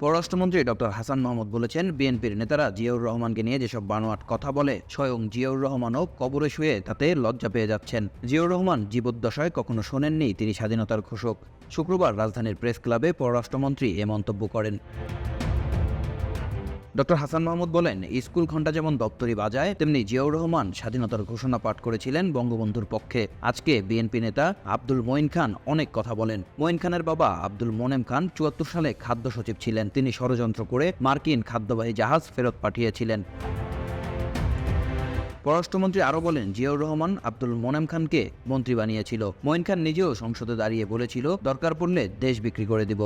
পররাষ্ট্রমন্ত্রী ডক্টর হাসান মাহমুদ বলেছেন, বিএনপির নেতারা জিয়াউর রহমানকে নিয়ে যেসব বানোয়াট কথা বলে, স্বয়ং জিয়াউর রহমানও কবরে শুয়ে তাতে লজ্জা পেয়ে যাচ্ছেন। জিয়াউর রহমান জীবদ্দশায় কখনো শোনেননি তিনি স্বাধীনতার ঘোষক। শুক্রবার রাজধানীর প্রেস ক্লাবে পররাষ্ট্রমন্ত্রী এ মন্তব্য করেন। ডক্টর হাসান মাহমুদ বলেন, স্কুল ঘণ্টা যেমন দপ্তরি বাজায়, তেমনি জিয়াউর রহমান স্বাধীনতার ঘোষণা পাঠ করেছিলেন বঙ্গবন্ধুর পক্ষে। আজকে বিএনপি নেতা আব্দুল মঈন খান অনেক কথা বলেন। মঈন খানের বাবা আব্দুল মোনেম খান ৭৪ সালে খাদ্য সচিব ছিলেন। তিনি ষড়যন্ত্র করে মার্কিন খাদ্যবাহী জাহাজ ফেরত পাঠিয়েছিলেন। পররাষ্ট্রমন্ত্রী আরও বলেন, জিয়াউর রহমান আব্দুল মোনেম খানকে মন্ত্রী বানিয়েছিল। মঈন খান নিজেও সংসদে দাঁড়িয়ে বলেছিল, দরকার পড়লে দেশ বিক্রি করে দিব।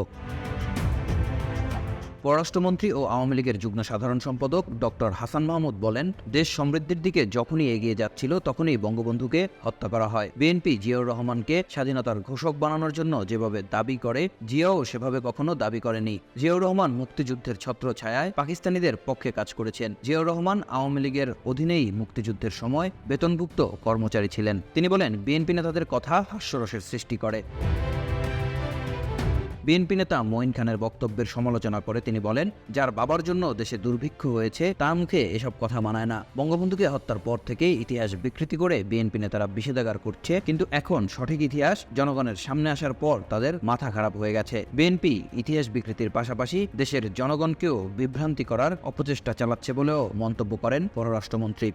পররাষ্ট্রমন্ত্রী ও আওয়ামী লীগের যুগ্ম সাধারণ সম্পাদক ডক্টর হাসান মাহমুদ বলেন, দেশ সমৃদ্ধির দিকে যখনই এগিয়ে যাচ্ছিল তখনই বঙ্গবন্ধুকে হত্যা করা হয়। বিএনপি জিয়াউর রহমানকে স্বাধীনতার ঘোষক বানানোর জন্য যেভাবে দাবি করে, জিয়াও সেভাবে কখনো দাবি করেনি। জিয়াউর রহমান মুক্তিযুদ্ধের ছত্রছায়ায় পাকিস্তানিদের পক্ষে কাজ করেছেন। জিয়াউর রহমান আওয়ামী লীগের অধীনেই মুক্তিযুদ্ধের সময় বেতনভুক্ত কর্মচারী ছিলেন। তিনি বলেন, বিএনপি নেতাদের কথা হাস্যরসের সৃষ্টি করে। বিএনপি নেতা মঈন খানের বক্তব্যের সমালোচনা করে তিনি বলেন, যার বাবার জন্য দেশে দুর্ভিক্ষ হয়েছে তার মুখে এসব কথা মানায় না। বঙ্গবন্ধুকে হত্যার পর থেকেই ইতিহাস বিকৃতি করে বিএনপি নেতারা বিষেধাগার করছে, কিন্তু এখন সঠিক ইতিহাস জনগণের সামনে আসার পর তাদের মাথা খারাপ হয়ে গেছে। বিএনপি ইতিহাস বিকৃতির পাশাপাশি দেশের জনগণকেও বিভ্রান্তি করার অপচেষ্টা চালাচ্ছে বলেও মন্তব্য করেন পররাষ্ট্রমন্ত্রী।